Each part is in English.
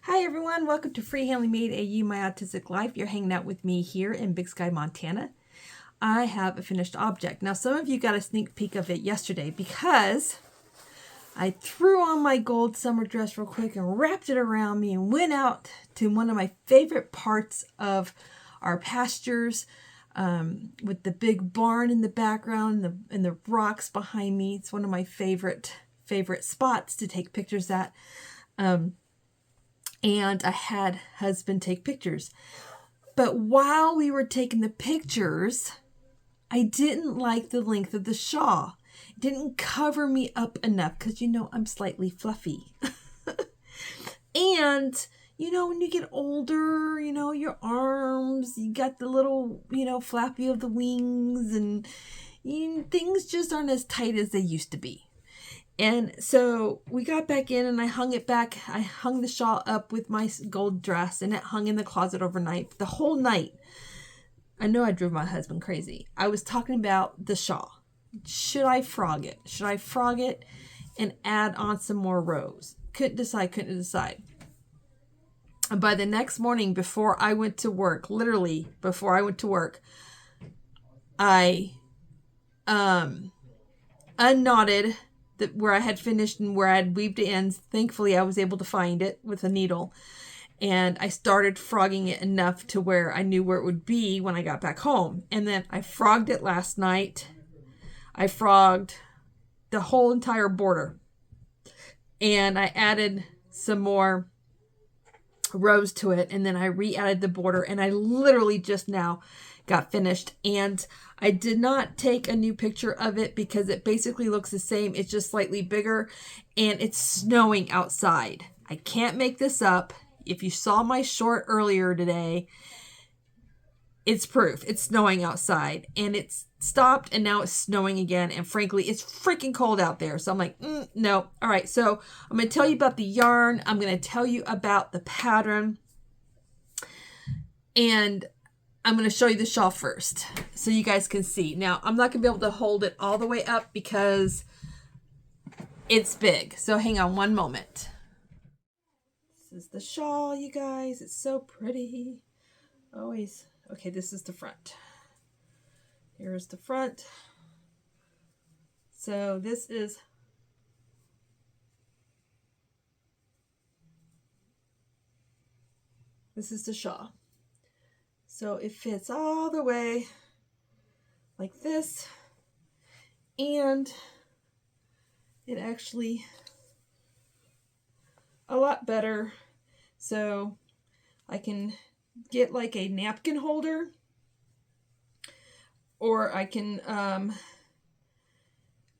Hi everyone, welcome to Freehandly Made AU My Autistic Life. You're hanging out with me here in Big Sky, Montana. I have a finished object. Now some of you got a sneak peek of it yesterday because I threw on my gold summer dress real quick and wrapped it around me and went out to one of my favorite parts of our pastures with the big barn in the background and the rocks behind me. It's one of my favorite spots to take pictures at. And I had husband take pictures. But while we were taking the pictures, I didn't like the length of the shawl. It didn't cover me up enough because, you know, I'm slightly fluffy. And, you know, when you get older, you know, your arms, you got the little, you know, flappy of the wings and things just aren't as tight as they used to be. And so we got back in and I hung it back. I hung the shawl up with my gold dress and it hung in the closet overnight. The whole night, I know I drove my husband crazy. I was talking about the shawl. Should I frog it? Should I frog it and add on some more rows? Couldn't decide. And by the next morning, before I went to work, literally before I went to work, I unknotted where I had finished and where I had weaved the ends. Thankfully, I was able to find it with a needle. And I started frogging it enough to where I knew where it would be when I got back home. And then I frogged it last night. I frogged the whole entire border. And I added some more rows to it. And then I re-added the border. And I literally just now got finished. And I did not take a new picture of it because it basically looks the same. It's just slightly bigger and it's snowing outside. I can't make this up. If you saw my short earlier today, it's proof. It's snowing outside and it's stopped and now it's snowing again. And frankly, it's freaking cold out there. So I'm like, no. All right. So I'm going to tell you about the yarn. I'm going to tell you about the pattern. And I'm going to show you the shawl first so you guys can see. Now, I'm not going to be able to hold it all the way up because it's big. So hang on one moment. This is the shawl, you guys. It's so pretty. Always. Okay, this is the front. Here's the front. So this is the shawl. So it fits all the way like this, and it actually a lot better. So I can get like a napkin holder, or I can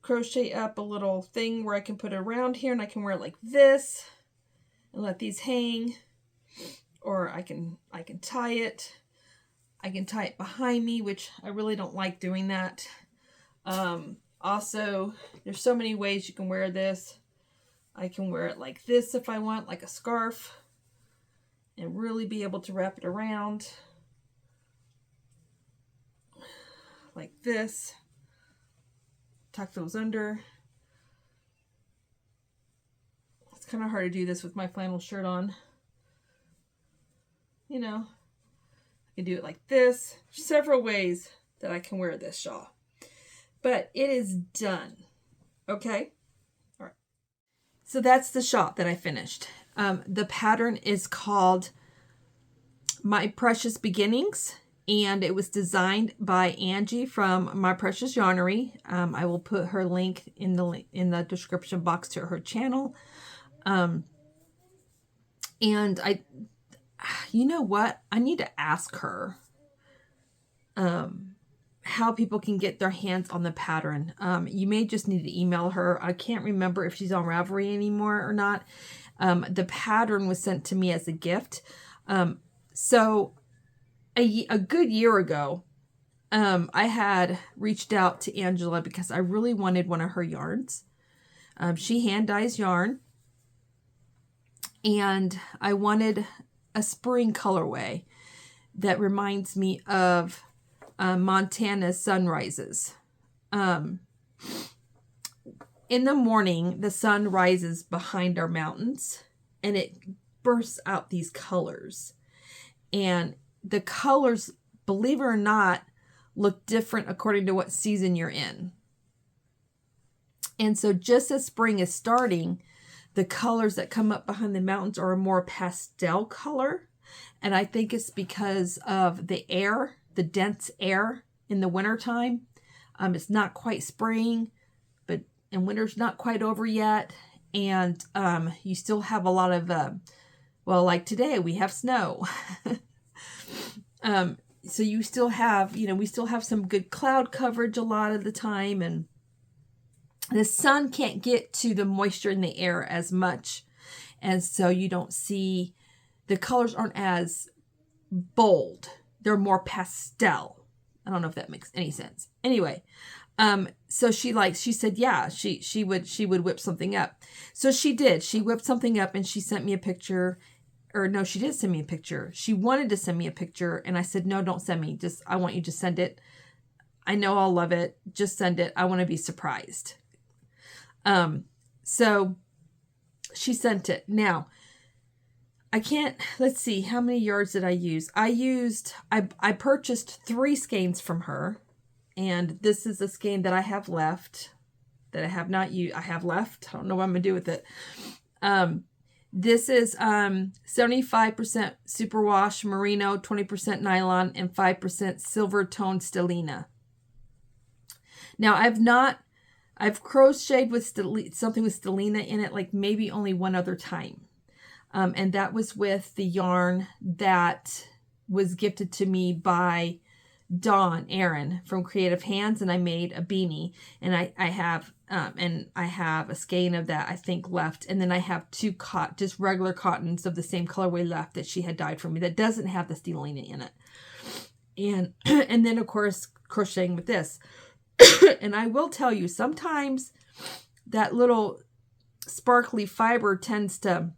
crochet up a little thing where I can put it around here and I can wear it like this and let these hang, or I can tie it. I can tie it behind me, which I really don't like doing that. Also, there's so many ways you can wear this. I can wear it like this if I want, like a scarf, and really be able to wrap it around like this. Tuck those under. It's kind of hard to do this with my flannel shirt on. You know. I can do it like this. Several ways that I can wear this shawl. But it is done. Okay? All right. So that's the shawl that I finished. The pattern is called My Precious Beginnings. And it was designed by Angie from My Precious Yarnery. I will put her link in the description box to her channel. And you know what? I need to ask her how people can get their hands on the pattern. You may just need to email her. I can't remember if she's on Ravelry anymore or not. The pattern was sent to me as a gift. So a good year ago, I had reached out to Angela because I really wanted one of her yarns. She hand dyes yarn. And I wanted a spring colorway that reminds me of Montana's sunrises. In the morning, the sun rises behind our mountains and it bursts out these colors. And the colors, believe it or not, look different according to what season you're in. And so just as spring is starting, the colors that come up behind the mountains are a more pastel color. And I think it's because of the air, the dense air in the wintertime. It's not quite spring, and winter's not quite over yet. And you still have a lot of, like today we have snow. So you still have, we still have some good cloud coverage a lot of the time. And the sun can't get to the moisture in the air as much. And so you don't see, the colors aren't as bold. They're more pastel. I don't know if that makes any sense. Anyway, so she said, yeah, she would whip something up. So she did. She whipped something up and she sent me a picture. Or no, she did send me a picture. She wanted to send me a picture. And I said, no, don't send me. I want you to send it. I know I'll love it. Just send it. I want to be surprised. So she sent it. Now, let's see, how many yards did I use? I purchased 3 skeins from her. And this is a skein that I have left, that I have not used. I have left. I don't know what I'm going to do with it. This is 75% superwash merino, 20% nylon, and 5% silver toned stellina. Now, I've crocheted with something with stellina in it, like maybe only one other time. And that was with the yarn that was gifted to me by Aaron from Creative Hands, and I made a beanie, and I have a skein of that I think left, and then I have 2 just regular cottons of the same colorway left that she had dyed for me that doesn't have the stellina in it, and then of course crocheting with this. And I will tell you, sometimes that little sparkly fiber tends to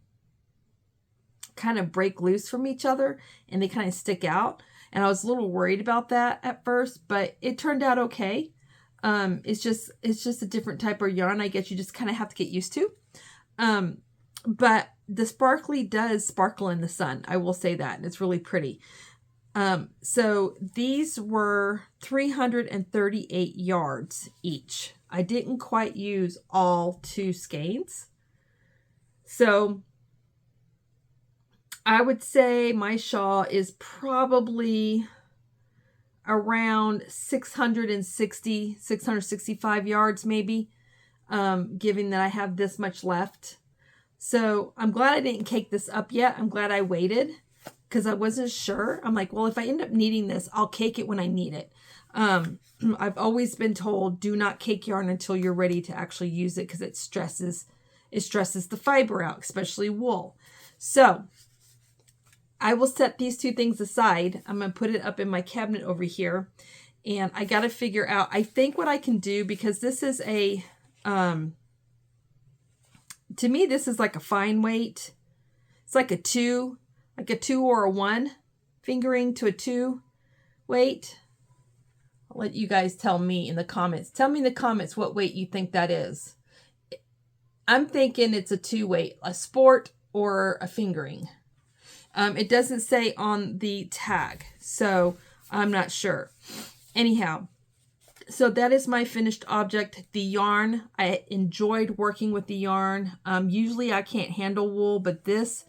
kind of break loose from each other, and they kind of stick out. And I was a little worried about that at first, but it turned out okay. It's just a different type of yarn. I guess you just kind of have to get used to. But the sparkly does sparkle in the sun. I will say that. And it's really pretty. So these were 338 yards each. I didn't quite use all 2 skeins. So I would say my shawl is probably around 665 yards maybe, given that I have this much left. So I'm glad I didn't cake this up yet. I'm glad I waited because I wasn't sure. I'm like, well, if I end up needing this, I'll cake it when I need it. I've always been told, do not cake yarn until you're ready to actually use it because it stresses the fiber out, especially wool. So I will set these 2 things aside. I'm going to put it up in my cabinet over here. And I got to figure out, I think what I can do, because this is to me, this is like a fine weight. It's like a 2 or a 1 fingering to a 2 weight. I'll let you guys tell me in the comments. Tell me in the comments what weight you think that is. I'm thinking it's a 2 weight, a sport or a fingering. It doesn't say on the tag, so I'm not sure. Anyhow, so that is my finished object. The yarn, I enjoyed working with the yarn. Usually I can't handle wool, but this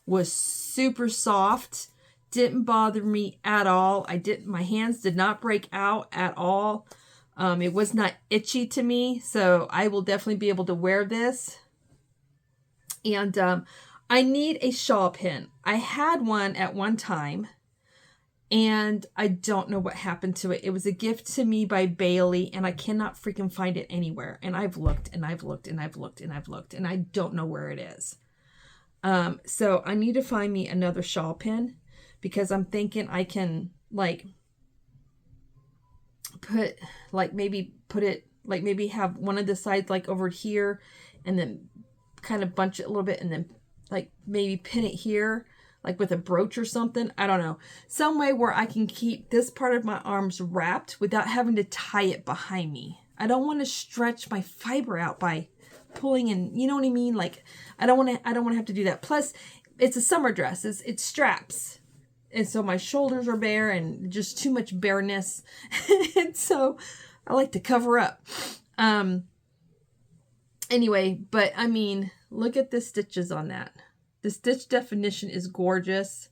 was super soft. Didn't bother me at all. My hands did not break out at all. It was not itchy to me, so I will definitely be able to wear this. And I need a shawl pin. I had one at one time, and I don't know what happened to it. It was a gift to me by Bailey, and I cannot freaking find it anywhere. And I've looked, and I've looked, and I've looked, and I've looked, and I don't know where it is. So I need to find me another shawl pin, because I'm thinking I can, maybe have one of the sides, over here, and then kind of bunch it a little bit, and then maybe pin it here, with a brooch or something. I don't know. Some way where I can keep this part of my arms wrapped without having to tie it behind me. I don't want to stretch my fiber out by pulling in, you know what I mean? I don't want to have to do that. Plus, it's a summer dress. It's straps. And so my shoulders are bare and just too much bareness. And so I like to cover up. Anyway, but I mean, look at the stitches on that. The stitch definition is gorgeous.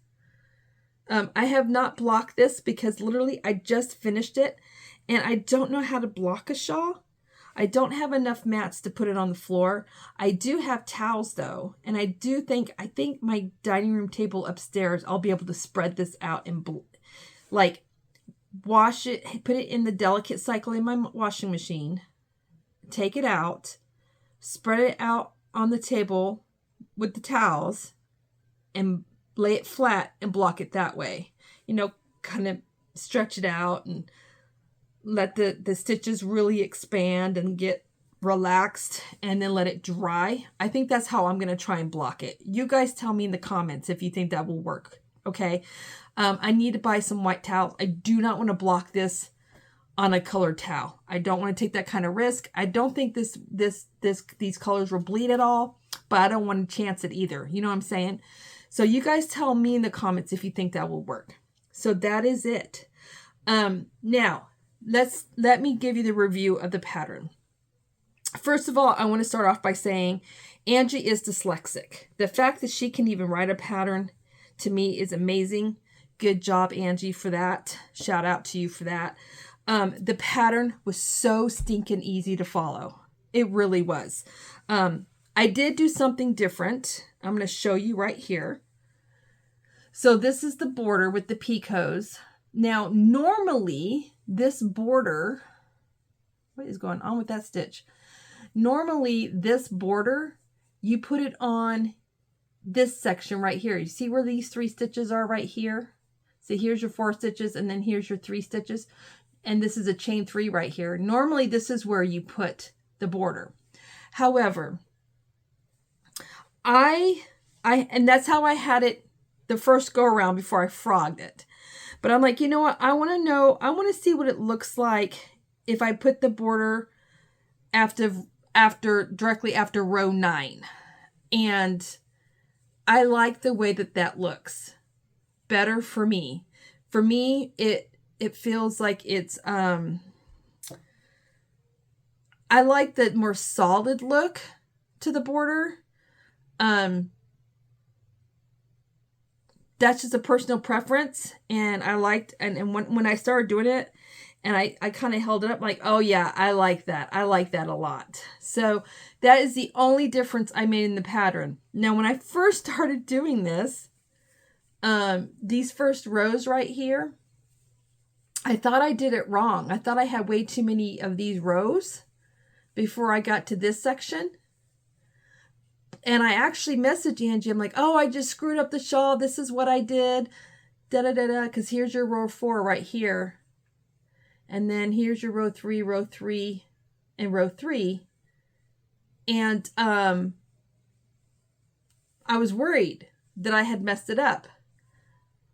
I have not blocked this because literally I just finished it and I don't know how to block a shawl. I don't have enough mats to put it on the floor. I do have towels though. And I think my dining room table upstairs, I'll be able to spread this out and like wash it, put it in the delicate cycle in my washing machine, take it out, spread it out on the table with the towels and lay it flat and block it that way. You know, kind of stretch it out and let the stitches really expand and get relaxed and then let it dry. I think that's how I'm going to try and block it. You guys tell me in the comments if you think that will work. Okay. I need to buy some white towels. I do not want to block this on a colored towel. I don't want to take that kind of risk. I don't think these colors will bleed at all, but I don't want to chance it either. You know what I'm saying? So you guys tell me in the comments if you think that will work. So that is it. Now let me give you the review of the pattern. First of all, I want to start off by saying Angie is dyslexic. The fact that she can even write a pattern to me is amazing. Good job, Angie, for that. Shout out to you for that. The pattern was so stinking easy to follow. It really was. I did do something different. I'm going to show you right here. So this is the border with the picots. Now, normally this border, what is going on with that stitch? Normally this border, you put it on this section right here. You see where these 3 stitches are right here? So here's your 4 stitches and then here's your 3 stitches. And this is a chain 3 right here. Normally this is where you put the border. However, and that's how I had it the first go around before I frogged it. But I'm like, you know what? I want to see what it looks like if I put the border directly after row 9. And I like the way that looks better for me. For me, it feels like it's, I like the more solid look to the border. That's just a personal preference. And I liked, and when I started doing it and I kind of held it up like, oh yeah, I like that. I like that a lot. So that is the only difference I made in the pattern. Now, when I first started doing this, these first rows right here, I thought I did it wrong. I thought I had way too many of these rows before I got to this section. And I actually messaged Angie. I'm like, oh, I just screwed up the shawl. This is what I did. Da-da-da-da. Because here's your row 4 right here. And then here's your row 3, and row 3. And I was worried that I had messed it up.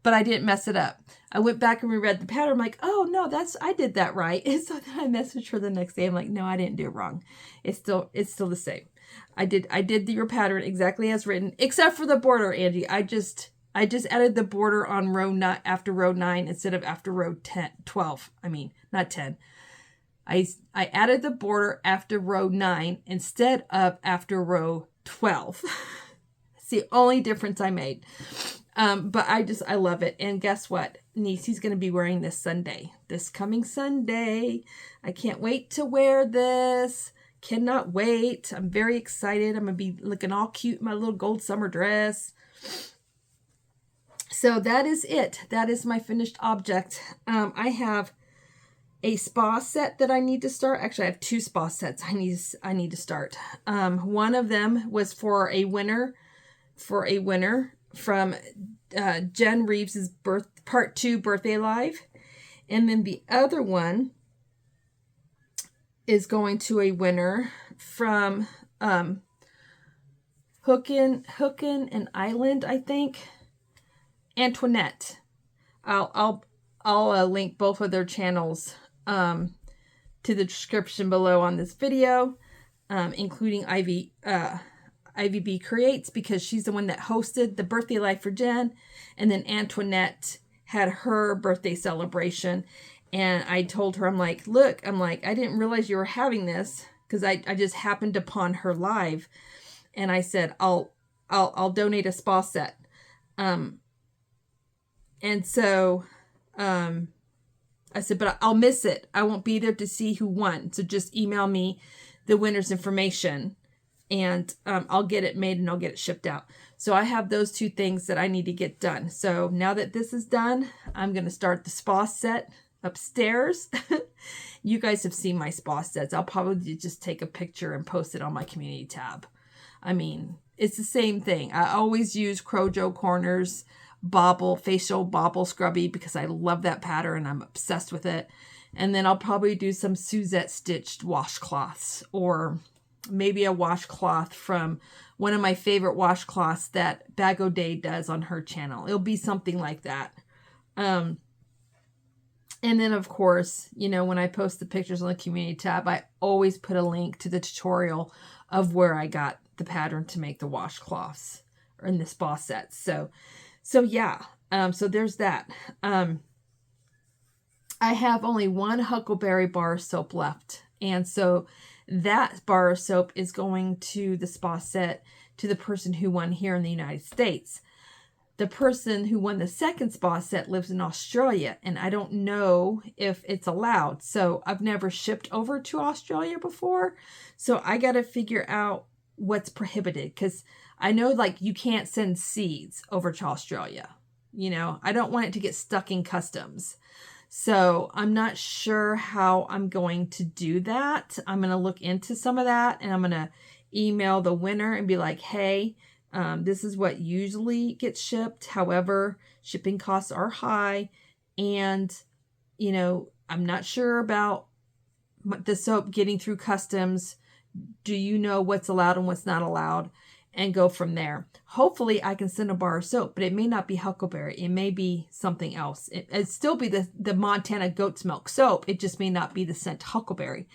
But I didn't mess it up. I went back and reread the pattern. I'm like, oh, no, I did that right. And so then I messaged her the next day. I'm like, no, I didn't do it wrong. It's still the same. I did your pattern exactly as written, except for the border, Angie. I just added the border on after row 9 instead of after row 12. I mean, not 10. I added the border after row 9 instead of after row 12. It's the only difference I made. But I love it. And guess what? Niecy's going to be wearing this coming Sunday. I can't wait to wear this. Cannot wait. I'm very excited. I'm going to be looking all cute in my little gold summer dress. So that is it. That is my finished object. I have a spa set that I need to start. Actually, I have 2 spa sets I need to start. One of them was for a winner from Jen Reeves's part 2 birthday live. And then the other one is going to a winner from Hookin and Island, I think. Antoinette. I'll link both of their channels to the description below on this video, including IVB Creates because she's the one that hosted the Birthday Life for Jen. And then Antoinette had her birthday celebration. And I told her, I'm like, look, I didn't realize you were having this because I just happened upon her live. And I said, I'll donate a spa set. And so I said, but I'll miss it. I won't be there to see who won. So just email me the winner's information and I'll get it made and I'll get it shipped out. So I have those two things that I need to get done. So now that this is done, I'm going to start the spa set upstairs. You guys have seen my spa sets. I'll probably just take a picture and post it on my community tab. I mean, it's the same thing. I always use Crojo Corners facial bobble scrubby because I love that pattern. I'm obsessed with it. And then I'll probably do some Suzette stitched washcloths, or maybe a washcloth from one of my favorite washcloths that Bag O'Day does on her channel. It'll be something like that. And then of course, when I post the pictures on the community tab, I always put a link to the tutorial of where I got the pattern to make the washcloths in the spa sets. So yeah, so there's that. I have only one Huckleberry bar of soap left. And so that bar of soap is going to the spa set to the person who won here in the United States. The person who won the second spa set lives in Australia, and I don't know if it's allowed. So I've never shipped over to Australia before. So I got to figure out what's prohibited, because I know you can't send seeds over to Australia. I don't want it to get stuck in customs. So I'm not sure how I'm going to do that. I'm going to look into some of that, and I'm going to email the winner and be like, hey, this is what usually gets shipped. However, shipping costs are high, and, I'm not sure about the soap getting through customs. Do you know what's allowed and what's not allowed? And go from there. Hopefully I can send a bar of soap, but it may not be Huckleberry. It may be something else. It'd still be the Montana goat's milk soap. It just may not be the scent Huckleberry.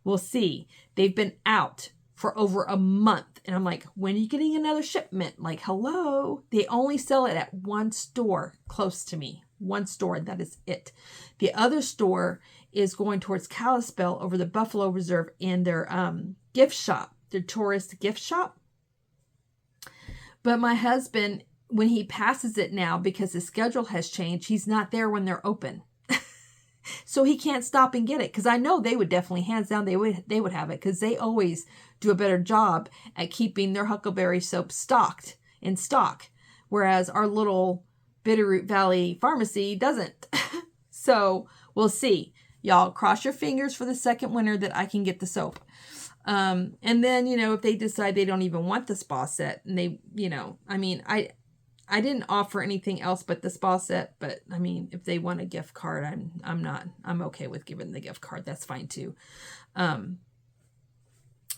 We'll see. They've been out for over a month. And I'm like, when are you getting another shipment? Hello? They only sell it at one store close to me. One store, and that is it. The other store is going towards Kalispell over the Buffalo Reserve in their gift shop, their tourist gift shop. But my husband, when he passes it now, because his schedule has changed, he's not there when they're open. So he can't stop and get it. Because I know they would definitely, hands down, they would have it. Because they always do a better job at keeping their Huckleberry soap in stock. Whereas our little Bitterroot Valley pharmacy doesn't. So we'll see. Y'all cross your fingers for the second winner that I can get the soap. And then, if they decide they don't even want the spa set, and they, I didn't offer anything else but the spa set, but if they want a gift card, I'm okay with giving the gift card. That's fine too.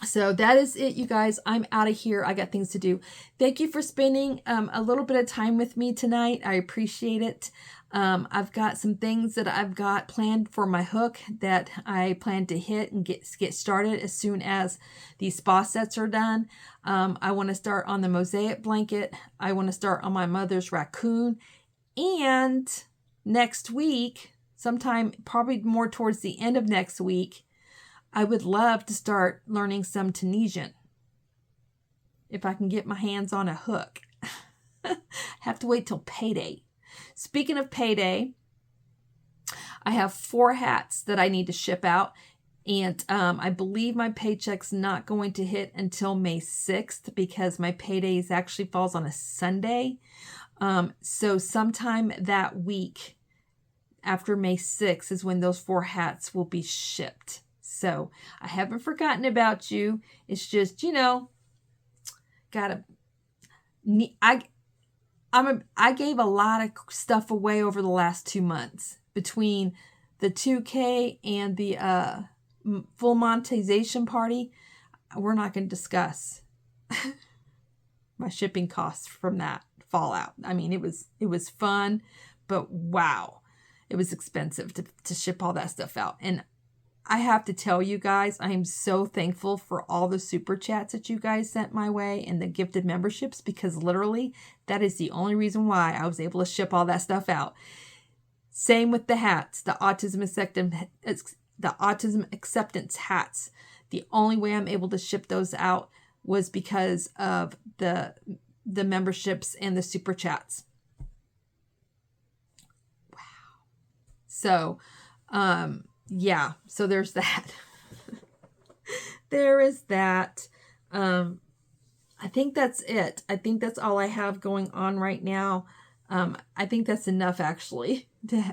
So that is it, you guys. I'm out of here. I got things to do. Thank you for spending a little bit of time with me tonight. I appreciate it. I've got some things that I've got planned for my hook that I plan to hit and get started as soon as these spa sets are done. I want to start on the mosaic blanket. I want to start on my mother's raccoon. And next week, sometime probably more towards the end of next week, I would love to start learning some Tunisian. If I can get my hands on a hook. Have to wait till payday. Speaking of payday, I have 4 hats that I need to ship out. And I believe my paycheck's not going to hit until May 6th because my payday actually falls on a Sunday. So sometime that week after May 6th is when those 4 hats will be shipped. So I haven't forgotten about you. It's just, I gave a lot of stuff away over the last 2 months between the 2K and the full monetization party. We're not going to discuss my shipping costs from that fallout. It was fun, but wow, it was expensive to ship all that stuff out. And I have to tell you guys, I am so thankful for all the super chats that you guys sent my way and the gifted memberships, because literally that is the only reason why I was able to ship all that stuff out. Same with the hats, the autism acceptance hats. The only way I'm able to ship those out was because of the memberships and the super chats. Wow. So, yeah, so there's that. There is that. I think that's it. I think that's all I have going on right now. I think that's enough actually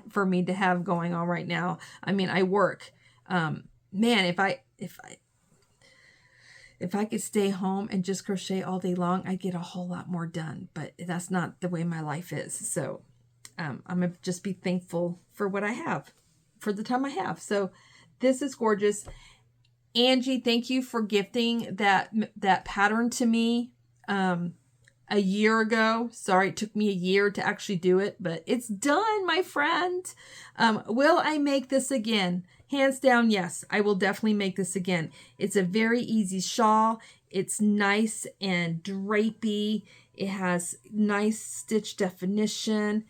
for me to have going on right now. I mean, I work. Man, if I could stay home and just crochet all day long, I'd get a whole lot more done. But that's not the way my life is. So I'm going to just be thankful for what I have, for the time I have. So this is gorgeous. Angie, thank you for gifting that pattern to me a year ago. Sorry, it took me a year to actually do it, but it's done, my friend. Will I make this again? Hands down, yes, I will definitely make this again. It's a very easy shawl. It's nice and drapey. It has nice stitch definition.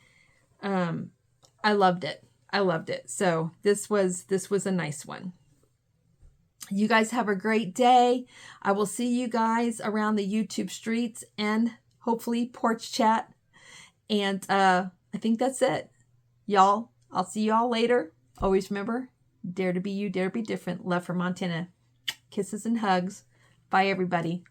I loved it. I loved it. So this was a nice one. You guys have a great day. I will see you guys around the YouTube streets and hopefully porch chat. And I think that's it. Y'all, I'll see y'all later. Always remember, dare to be you, dare to be different. Love from Montana. Kisses and hugs. Bye, everybody.